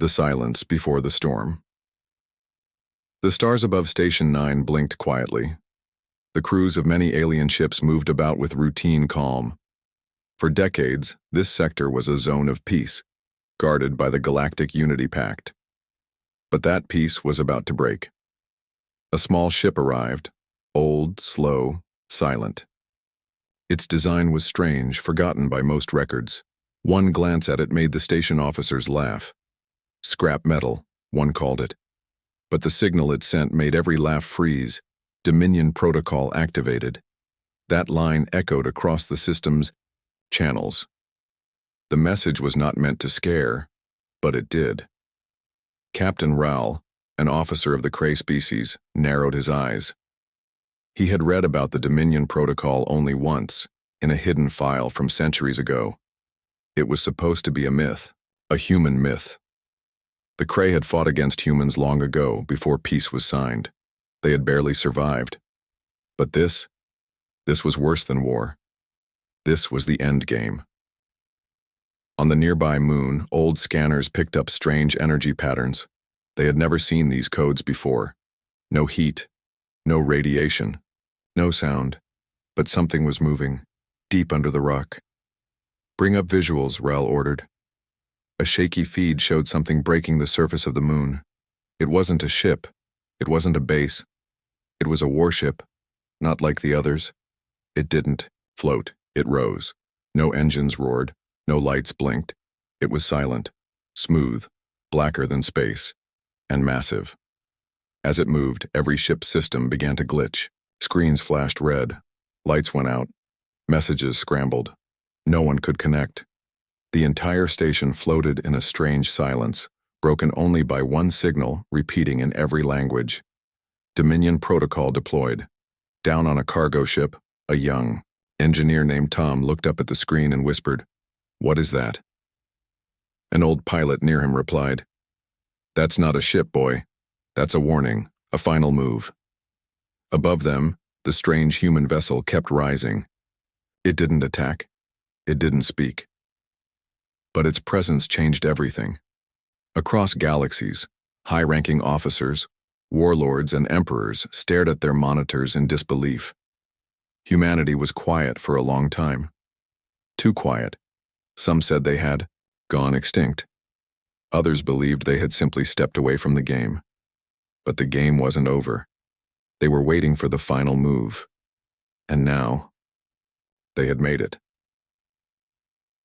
The silence before the storm. The stars above Station 9 blinked quietly. The crews of many alien ships moved about with routine calm. For decades, this sector was a zone of peace, guarded by the Galactic Unity Pact. But that peace was about to break. A small ship arrived, old, slow, silent. Its design was strange, forgotten by most records. One glance at it made the station officers laugh. Scrap metal, one called it. But the signal it sent made every laugh freeze. Dominion protocol activated. That line echoed across the system's channels. The message was not meant to scare, but it did. Captain Raoul, an officer of the Cray species, narrowed his eyes. He had read about the Dominion protocol only once, in a hidden file from centuries ago. It was supposed to be a myth, a human myth. The Cray had fought against humans long ago, before peace was signed. They had barely survived. But this was worse than war. This was the Endgame. On the nearby moon, old scanners picked up strange energy patterns. They had never seen these codes before. No heat, no radiation, no sound, but something was moving, deep under the rock. "Bring up visuals," Raoul ordered. A shaky feed showed something breaking the surface of the moon. It wasn't a ship. It wasn't a base. It was a warship, not like the others. It didn't float. It rose. No engines roared. No lights blinked. It was silent, smooth, blacker than space, and massive. As it moved, every ship's system began to glitch. Screens flashed red. Lights went out. Messages scrambled. No one could connect. The entire station floated in a strange silence, broken only by one signal repeating in every language. Dominion protocol deployed. Down on a cargo ship, a young engineer named Tom looked up at the screen and whispered, "What is that?" An old pilot near him replied, "That's not a ship, boy. That's a warning, a final move." Above them, the strange human vessel kept rising. It didn't attack. It didn't speak. But its presence changed everything. Across galaxies, high-ranking officers, warlords, and emperors stared at their monitors in disbelief. Humanity was quiet for a long time. Too quiet. Some said they had gone extinct. Others believed they had simply stepped away from the game. But the game wasn't over. They were waiting for the final move. And now, they had made it.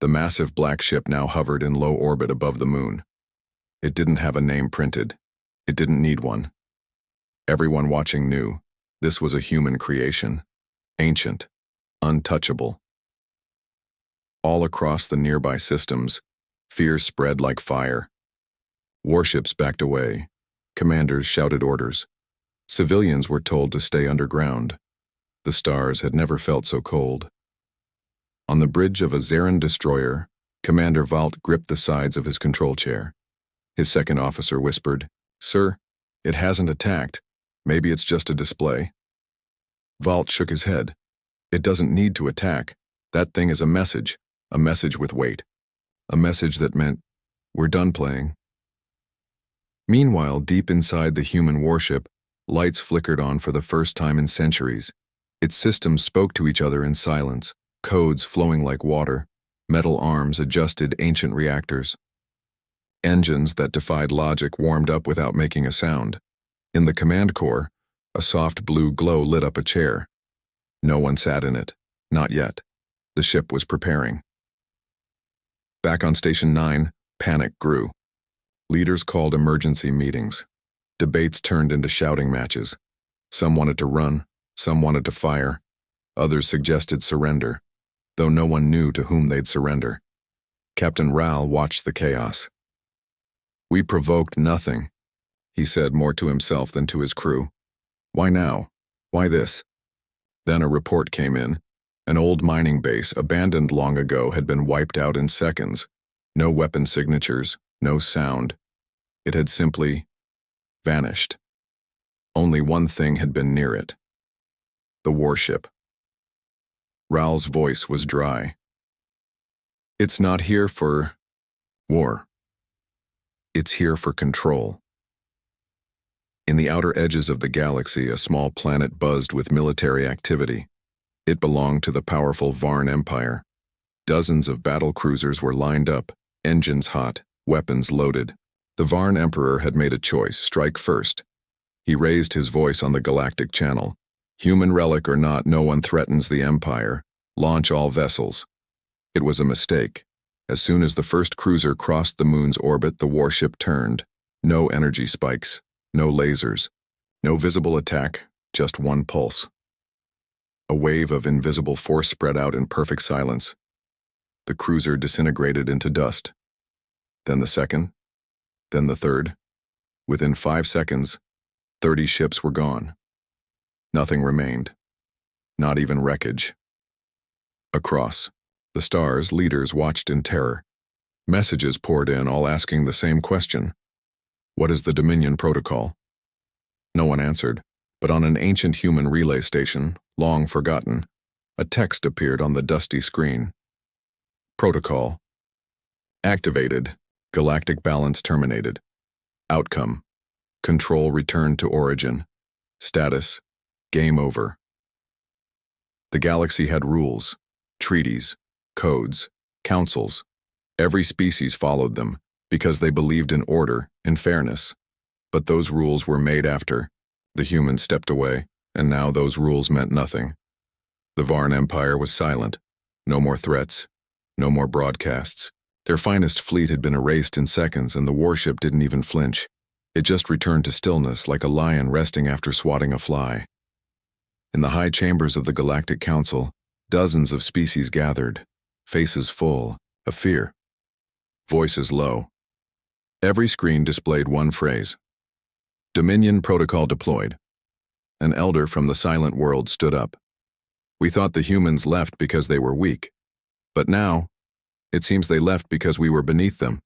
The massive black ship now hovered in low orbit above the moon. It didn't have a name printed. It didn't need one. Everyone watching knew this was a human creation, ancient, untouchable. All across the nearby systems, fear spread like fire. Warships backed away. Commanders shouted orders. Civilians were told to stay underground. The stars had never felt so cold. On the bridge of a Zarin destroyer, Commander Vault gripped the sides of his control chair. His second officer whispered, "Sir, it hasn't attacked. Maybe it's just a display." Vault shook his head. "It doesn't need to attack. That thing is a message with weight. A message that meant, we're done playing." Meanwhile, deep inside the human warship, lights flickered on for the first time in centuries. Its systems spoke to each other in silence. Codes flowing like water, metal arms adjusted ancient reactors. Engines that defied logic warmed up without making a sound. In the command core, a soft blue glow lit up a chair. No one sat in it, not yet. The ship was preparing. Back on Station 9, panic grew. Leaders called emergency meetings. Debates turned into shouting matches. Some wanted to run, some wanted to fire. Others suggested surrender, though no one knew to whom they'd surrender. Captain Raoul watched the chaos. "We provoked nothing," he said, more to himself than to his crew. "Why now? Why this?" Then a report came in. An old mining base, abandoned long ago, had been wiped out in seconds. No weapon signatures, no sound. It had simply vanished. Only one thing had been near it. The warship. Raoul's voice was dry. "It's not here for war." It's here for control. In the outer edges of the galaxy, a small planet buzzed with military activity. It belonged to the powerful Varn Empire. Dozens of battle cruisers were lined up, engines hot, weapons loaded. The Varn Emperor had made a choice: strike first. He raised his voice on the Galactic channel. Human relic or not, no one threatens the Empire. Launch all vessels. It was a mistake. As soon as the first cruiser crossed the moon's orbit, the warship turned. No energy spikes, no lasers, no visible attack, just one pulse. A wave of invisible force spread out in perfect silence. The cruiser disintegrated into dust. Then the second, then the third. Within 5 seconds, 30 ships were gone. Nothing remained, not even wreckage. Across the stars, leaders watched in terror. Messages poured in, all asking the same question. What is the Dominion Protocol? No one answered, but on an ancient human relay station, long forgotten, a text appeared on the dusty screen. Protocol. Activated. Galactic balance terminated. Outcome. Control returned to origin. Status. Game over. The galaxy had rules, treaties, codes, councils. Every species followed them because they believed in order and fairness. But those rules were made after the humans stepped away, and now those rules meant nothing. The Varn Empire was silent. No more threats, no more broadcasts. Their finest fleet had been erased in seconds, and the warship didn't even flinch. It just returned to stillness like a lion resting after swatting a fly. In the high chambers of the Galactic Council, dozens of species gathered, faces full of fear, voices low. Every screen displayed one phrase: Dominion Protocol deployed. An elder from the silent world stood up. We thought the humans left because they were weak. But now, it seems they left because we were beneath them.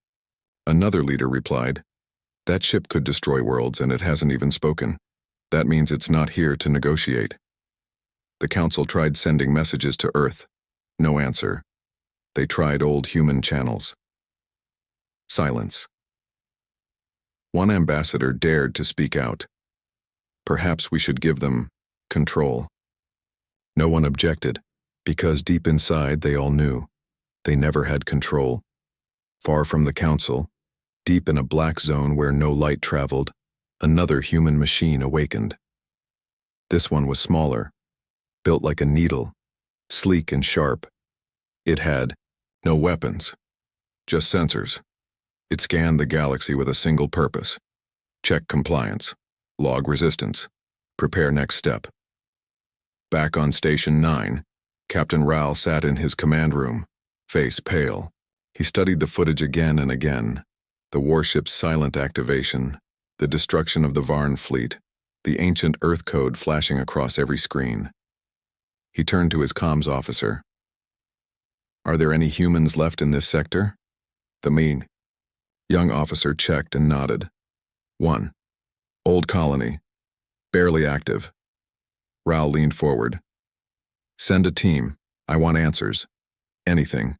Another leader replied, That ship could destroy worlds, and it hasn't even spoken. That means it's not here to negotiate. The council tried sending messages to Earth. No answer. They tried old human channels. Silence. One ambassador dared to speak out. Perhaps we should give them control. No one objected, because deep inside they all knew. They never had control. Far from the council, deep in a black zone where no light traveled, another human machine awakened. This one was smaller, built like a needle, sleek and sharp. It had no weapons, just sensors. It scanned the galaxy with a single purpose: check compliance, log resistance, prepare next step. Back on Station 9, Captain Rao sat in his command room, face pale. He studied the footage again and again: the warship's silent activation, the destruction of the Varn fleet, the ancient Earth code flashing across every screen. He turned to his comms officer. Are there any humans left in this sector? The young officer checked and nodded. 1. Old colony. Barely active. Rao leaned forward. Send a team. I want answers. Anything.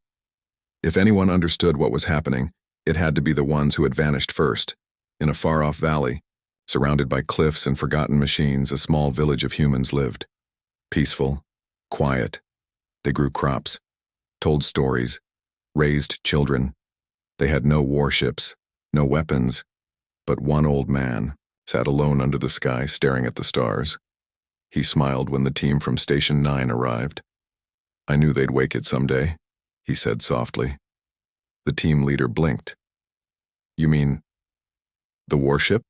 If anyone understood what was happening, it had to be the ones who had vanished first. In a far-off valley, surrounded by cliffs and forgotten machines, a small village of humans lived. Peaceful, quiet. They grew crops, told stories, raised children. They had no warships, no weapons, but one old man sat alone under the sky staring at the stars. He smiled when the team from Station 9 arrived. I knew they'd wake it someday, he said softly. The team leader blinked. You mean the warship?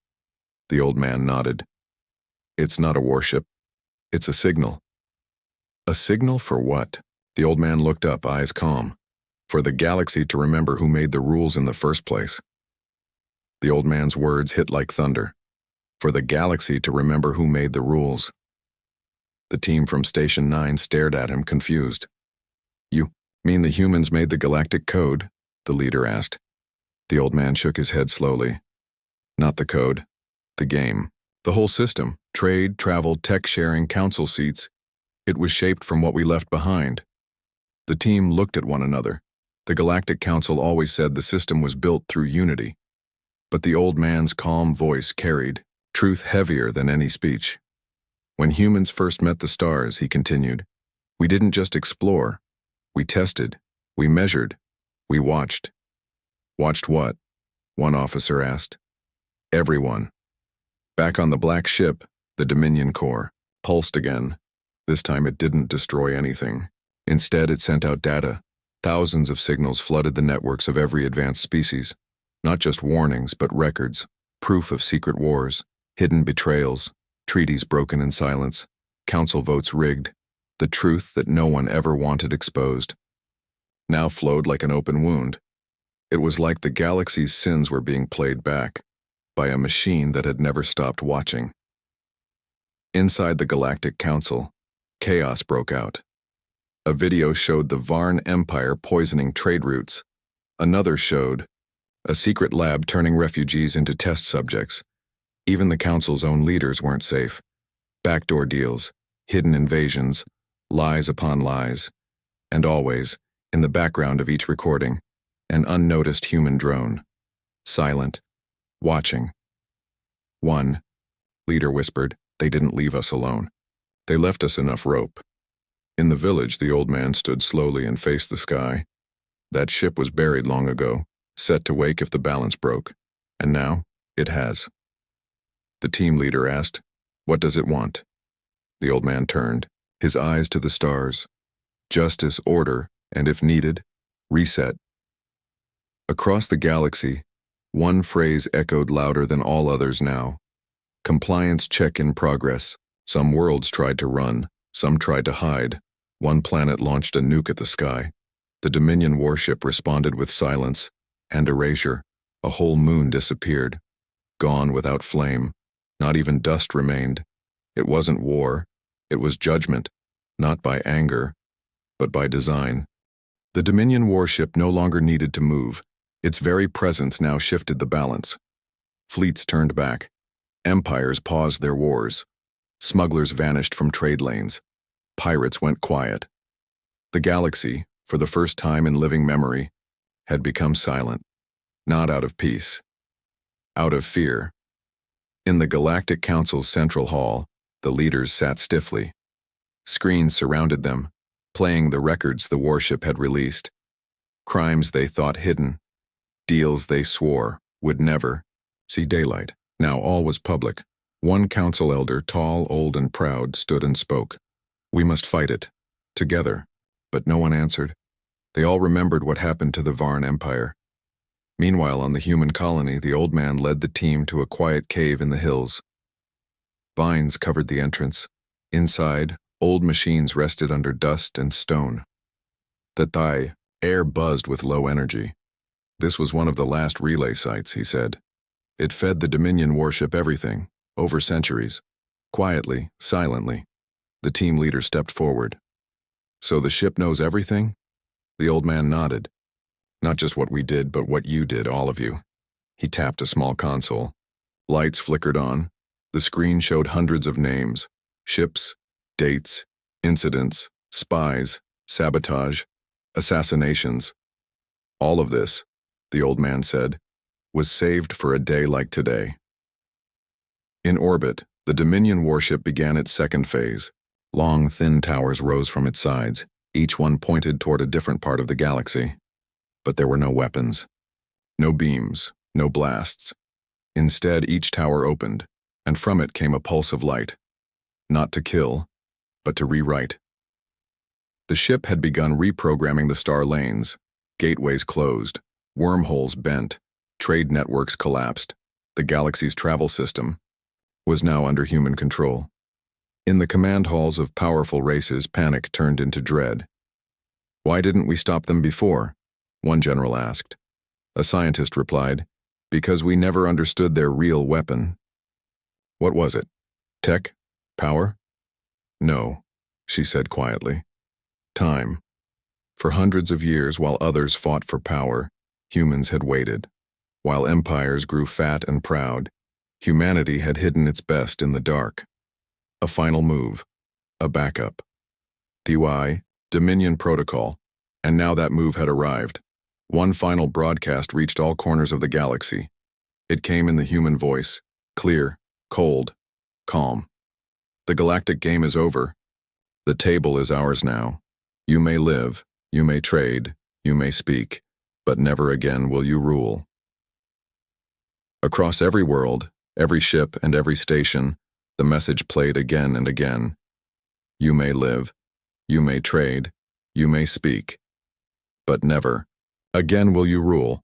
The old man nodded. It's not a warship. It's a signal. A signal for what? The old man looked up, eyes calm. For the galaxy to remember who made the rules in the first place. The old man's words hit like thunder. For the galaxy to remember who made the rules. The team from Station 9 stared at him, confused. You mean the humans made the galactic code? The leader asked. The old man shook his head slowly. Not the code. The game. The whole system. Trade, travel, tech sharing, council seats. It was shaped from what we left behind. The team looked at one another. The Galactic Council always said the system was built through unity. But the old man's calm voice carried truth heavier than any speech. When humans first met the stars, he continued, we didn't just explore. We tested. We measured. We watched. Watched what? One officer asked. Everyone. Back on the black ship, the Dominion core pulsed again. This time it didn't destroy anything. Instead, it sent out data. Thousands of signals flooded the networks of every advanced species. Not just warnings, but records, proof of secret wars, hidden betrayals, treaties broken in silence, council votes rigged, the truth that no one ever wanted exposed. Now flowed like an open wound. It was like the galaxy's sins were being played back by a machine that had never stopped watching. Inside the Galactic Council, chaos broke out. A video showed the Varn Empire poisoning trade routes. Another showed a secret lab turning refugees into test subjects. Even the Council's own leaders weren't safe. Backdoor deals, hidden invasions, lies upon lies. And always, in the background of each recording, an unnoticed human drone. Silent. Watching. One leader whispered, they didn't leave us alone. They left us enough rope. In the village, the old man stood slowly and faced the sky. That ship was buried long ago, set to wake if the balance broke. And now, it has. The team leader asked, what does it want? The old man turned, his eyes to the stars. Justice, order, and if needed, reset. Across the galaxy, one phrase echoed louder than all others now. Compliance check in progress. Some worlds tried to run, some tried to hide. One planet launched a nuke at the sky. The Dominion warship responded with silence and erasure. A whole moon disappeared, gone without flame. Not even dust remained. It wasn't war, it was judgment, not by anger, but by design. The Dominion warship no longer needed to move. Its very presence now shifted the balance. Fleets turned back. Empires paused their wars. Smugglers vanished from trade lanes. Pirates went quiet. The galaxy, for the first time in living memory, had become silent. Not out of peace. Out of fear. In the Galactic Council's central hall, the leaders sat stiffly. Screens surrounded them, playing the records the warship had released. Crimes they thought hidden. Deals they swore would never see daylight. Now all was public. One council elder, tall, old, and proud, stood and spoke. We must fight it. Together. But no one answered. They all remembered what happened to the Varn Empire. Meanwhile, on the human colony, the old man led the team to a quiet cave in the hills. Vines covered the entrance. Inside, old machines rested under dust and stone. The air buzzed with low energy. This was one of the last relay sites, he said. It fed the Dominion warship everything, over centuries. Quietly, silently. The team leader stepped forward. So the ship knows everything? The old man nodded. Not just what we did, but what you did, all of you. He tapped a small console. Lights flickered on. The screen showed hundreds of names. Ships, dates, incidents, spies, sabotage, assassinations. All of this, the old man said, was saved for a day like today. In orbit, the Dominion warship began its second phase. Long, thin towers rose from its sides, each one pointed toward a different part of the galaxy. But there were no weapons. No beams, no blasts. Instead, each tower opened, and from it came a pulse of light. Not to kill, but to rewrite. The ship had begun reprogramming the star lanes. Gateways closed, wormholes bent, trade networks collapsed. The galaxy's travel system was now under human control. In the command halls of powerful races, panic turned into dread. Why didn't we stop them before? One general asked. A scientist replied, because we never understood their real weapon. What was it? Tech? Power? No, she said quietly. Time. For hundreds of years, while others fought for power, humans had waited. While empires grew fat and proud, humanity had hidden its best in the dark. A final move. A backup. The Dominion Protocol. And now that move had arrived. One final broadcast reached all corners of the galaxy. It came in the human voice, clear, cold, calm. The galactic game is over. The table is ours now. You may live, you may trade, you may speak, but never again will you rule. Across every world, every ship and every station, the message played again and again. You may live, you may trade, you may speak, but never again will you rule.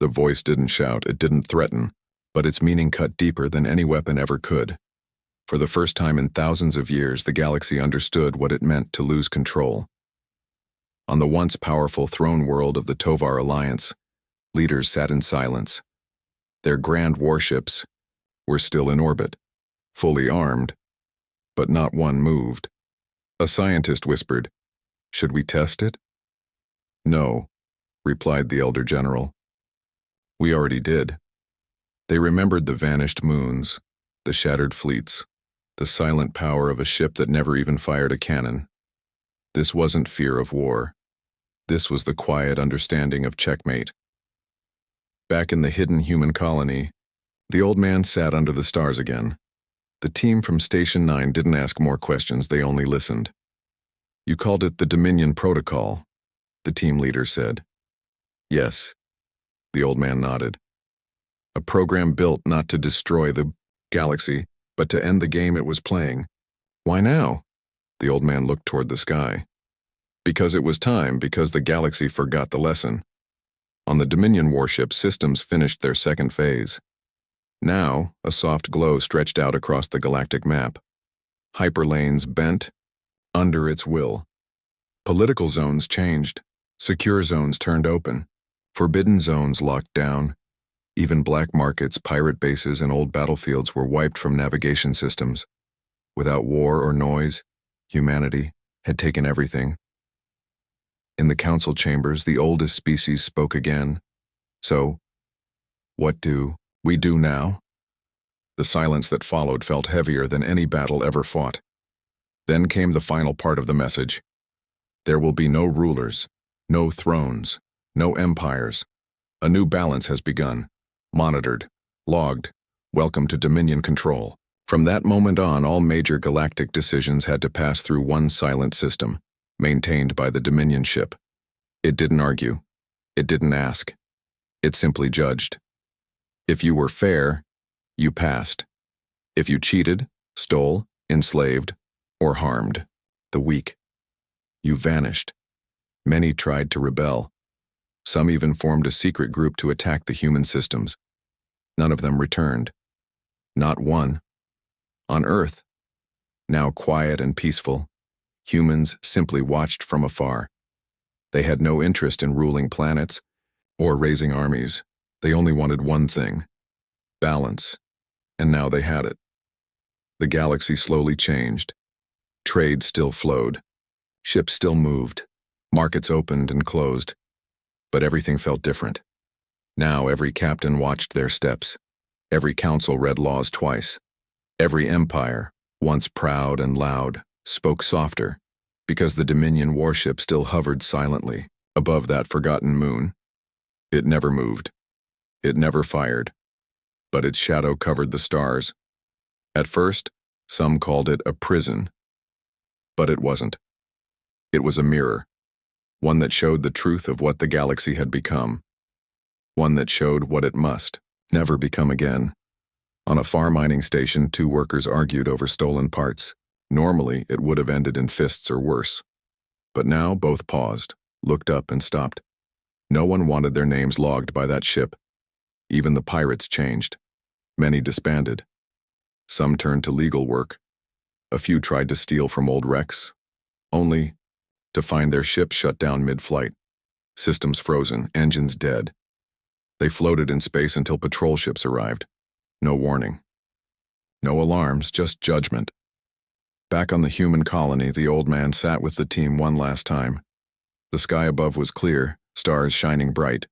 The voice didn't shout, it didn't threaten, but its meaning cut deeper than any weapon ever could. For the first time in thousands of years, the galaxy understood what it meant to lose control. On the once powerful throne world of the Tovar Alliance, leaders sat in silence. Their grand warships were still in orbit, fully armed, but not one moved. A scientist whispered, "Should we test it?" "No," replied the elder general. "We already did." They remembered the vanished moons, the shattered fleets, the silent power of a ship that never even fired a cannon. This wasn't fear of war. This was the quiet understanding of checkmate. Back in the hidden human colony, the old man sat under the stars again. The team from Station 9 didn't ask more questions, they only listened. "You called it the Dominion Protocol," the team leader said. "Yes," the old man nodded. "A program built not to destroy the galaxy, but to end the game it was playing." "Why now?" The old man looked toward the sky. "Because it was time, because the galaxy forgot the lesson." On the Dominion warship, systems finished their second phase. Now, a soft glow stretched out across the galactic map. Hyperlanes bent under its will. Political zones changed. Secure zones turned open. Forbidden zones locked down. Even black markets, pirate bases, and old battlefields were wiped from navigation systems. Without war or noise, humanity had taken everything. In the council chambers, the oldest species spoke again. "So, what do we do now?" The silence that followed felt heavier than any battle ever fought. Then came the final part of the message. There will be no rulers, no thrones, no empires. A new balance has begun. Monitored, logged, welcome to Dominion control. From that moment on, all major galactic decisions had to pass through one silent system, maintained by the Dominion ship. It didn't argue. It didn't ask. It simply judged. If you were fair, you passed. If you cheated, stole, enslaved, or harmed the weak, you vanished. Many tried to rebel. Some even formed a secret group to attack the human systems. None of them returned. Not one. On Earth, now quiet and peaceful, humans simply watched from afar. They had no interest in ruling planets or raising armies. They only wanted one thing: balance. And now they had it. The galaxy slowly changed. Trade still flowed. Ships still moved. Markets opened and closed. But everything felt different. Now every captain watched their steps. Every council read laws twice. Every empire, once proud and loud, spoke softer, because the Dominion warship still hovered silently above that forgotten moon. It never moved. It never fired. But its shadow covered the stars. At first, some called it a prison. But it wasn't. It was a mirror. One that showed the truth of what the galaxy had become. One that showed what it must never become again. On a far mining station, two workers argued over stolen parts. Normally, it would have ended in fists or worse. But now both paused, looked up and stopped. No one wanted their names logged by that ship. Even the pirates changed. Many disbanded. Some turned to legal work. A few tried to steal from old wrecks, only to find their ship shut down mid-flight. Systems frozen, engines dead. They floated in space until patrol ships arrived. No warning. No alarms, just judgment. Back on the human colony, the old man sat with the team one last time. The sky above was clear, stars shining bright.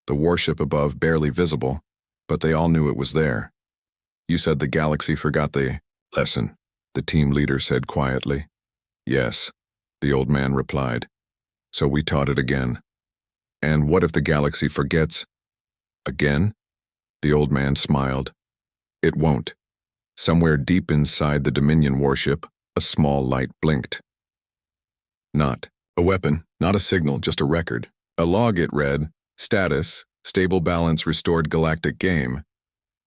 The warship above barely visible, but they all knew it was there. "You said the galaxy forgot the lesson," the team leader said quietly. "Yes," the old man replied. "So we taught it again." "And what if the galaxy forgets again?" The old man smiled. It won't. Somewhere deep inside the Dominion warship, a small light blinked. Not a weapon, not a signal, just a record. A log, it read. Status, stable balance restored Galactic game.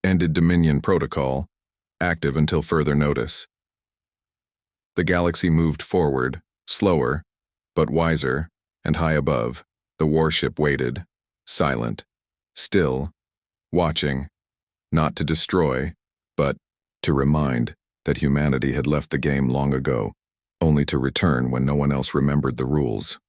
Ended Dominion protocol. Active until further notice. The galaxy moved forward, slower, but wiser, and high above. The warship waited, silent, still, watching, not to destroy, but to remind that humanity had left the game long ago, only to return when no one else remembered the rules.